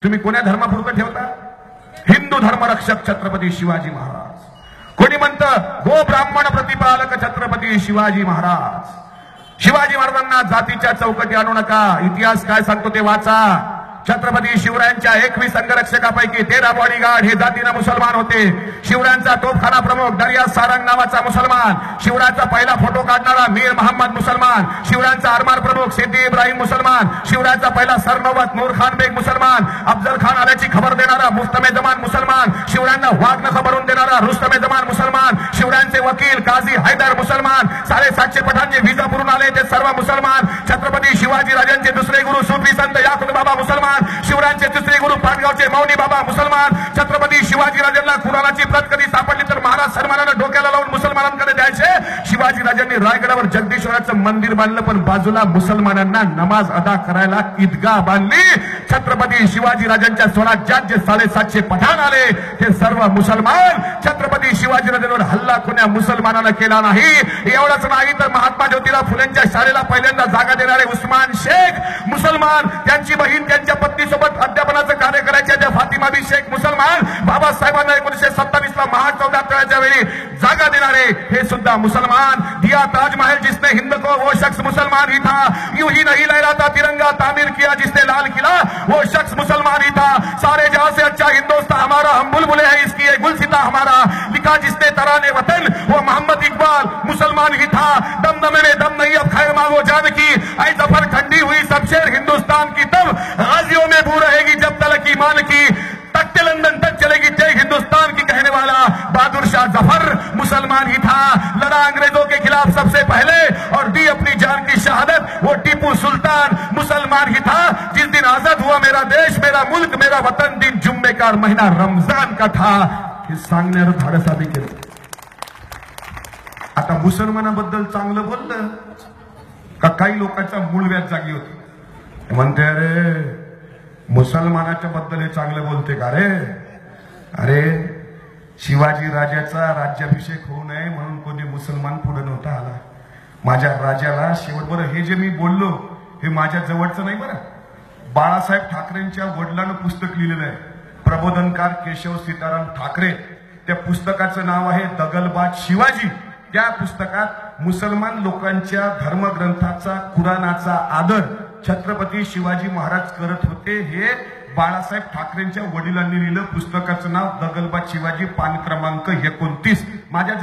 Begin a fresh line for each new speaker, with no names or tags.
तुम्ही कोण्या धर्मापुरतं ठेवता? हिंदू धर्मरक्षक छत्रपती शिवाजी महाराज. कोणी म्हणतं गो ब्राह्मण प्रतिपालक छत्रपती शिवाजी महाराज. शिवाजी महाराजांना जातीच्या चौकटी आणू नका. इतिहास काय सांगतो ते वाचा. छत्रपती शिवरायांच्या 21 अंगरक्षकापैकी 13 बॉडीगार्ड हे जातीने मुसलमान होते. शिवरायांचा तोफखाना प्रमुख दरिया सारंग नावाचा मुसलमान. शिवरायांचा पहिला फोटो काढणारा मीर मोहम्मद मुसलमान. शिवरायांचा आरमार प्रमुख सिद्दी इब्राहिम मुसलमान. शिवरायांचा पहिला सरनौबत नूर खान बेग मुसलमान. अफजल खान आल्याची खबर देणारा मुस्तमे जमान मुसलमान. शिवरायांना वाघ नख भरून देणारा रुस्तमे जमान मुसलमान. शिवरायांचे वकील काझी हैदर मुसलमान. 750 पठाण जे विजापूरून आले ते सर्व मुसलमान. छत्रपती शिवाजी राजांचे दुसरे गुरु सूफी संत याकुब बाबा मुसलमान. शिवरायांचे तिसरे गुरु पाटगावचे मौनी बाबा मुसलमान. छत्रपती शिवाजी राजांना कुराणाची प्रत कधी सापडली तर महाराज सन्मानाने डोक्याला लावून मुसलमानांकडे द्यायचे. शिवाजी राजांनी रायगडावर जगदीश्वराचं मंदिर बांधलं पण बाजूला मुसलमानांना नमाज अदा करायला ईदगाह बांधली. छत्रपती शिवाजी राजांच्या स्वराज्यात जे 750 पठाण आले ते सर्व मुसलमान. छत्रपती शिवाजी राजांवर हल्ला कोण्या मुसलमानानं केला नाही. एवढंच नाही तर महात्मा ज्योतिराव फुलेंच्या शाळेला पहिल्यांदा जागा देणारे उस्मान शेख मुसलमान. त्यांची बहीण त्यांच्या पत्नीसोबत अध्यापनाचं कार्य करायचे त्या फातिमा बी शेख मुसलमान. बाबासाहेबांना 1927 ला महाचौदाच्या वेळी जागा देणारे हे सुद्धा मुसलमान. दिया ताजमहल जिसने हिंद को वो शख्स मुसलमान ही था. यूं ही नहीं लहराता तिरंगा तामीर किया जिसने लाल किला वो शख्स मुसलमान ही था. सारे जहां से अच्छा हिंदुस्तान हमारा हम बुलबुले हैं इसकी ये गुलसिता हमारा. लिखा जिसने तराने वतन वो मोहम्मद इकबाल मुसलमान ही था. दमदमे में दम नहीं अब खैर मांगो जान की. ऐ जफर ठंडी हुई शमशेर हिंदुस्तान की तब गाजियों में बू रहेगी जब तलक ईमान की. तख्ते लंदन तक चलेगी जय हिंदुस्तान की कहने वाला बहादुर शाह जफर मुसलमान ही था. लड़ा अंग्रेजों के खिलाफ सबसे पहले और दी अपनी जान की शहादत वो टीपू सुल्तान मुसलमान ही था. जिस दिन आजाद हुआ मेरा देश मेरा मुल्क मेरा वतन दिन जुम्मे का महीना रमजान का था. हे सांगण्याचं धाडस आम्ही केलं. आता मुसलमानाबद्दल चांगलं बोललं का काही लोकांचा मूळ व्याज जागी होती. म्हणते अरे मुसलमानाच्या बद्दल हे चांगलं बोलते का रे. अरे शिवाजी राजाचा राज्याभिषेक होऊ नये म्हणून कोणी मुसलमान पुढे नव्हता आला. माझ्या राजाला शेवट बरं हे जे मी बोललो हे माझ्या जवळचं नाही बरं. बाळासाहेब ठाकरेंच्या वडिलांनं पुस्तक लिहिलेलं आहे. प्रबोधनकार केशव सीताराम ठाकरे. त्या पुस्तकाचं नाव आहे दगलबाज शिवाजी. त्या पुस्तकात मुसलमान लोकांच्या धर्मग्रंथाचा कुराणाचा आदर छत्रपती शिवाजी महाराज करत होते हे बाळासाहेब ठाकरेंच्या वडिलांनी लिहिलं. पुस्तकाचं नाव दगलबाज शिवाजी पान क्रमांक 29. माझ्या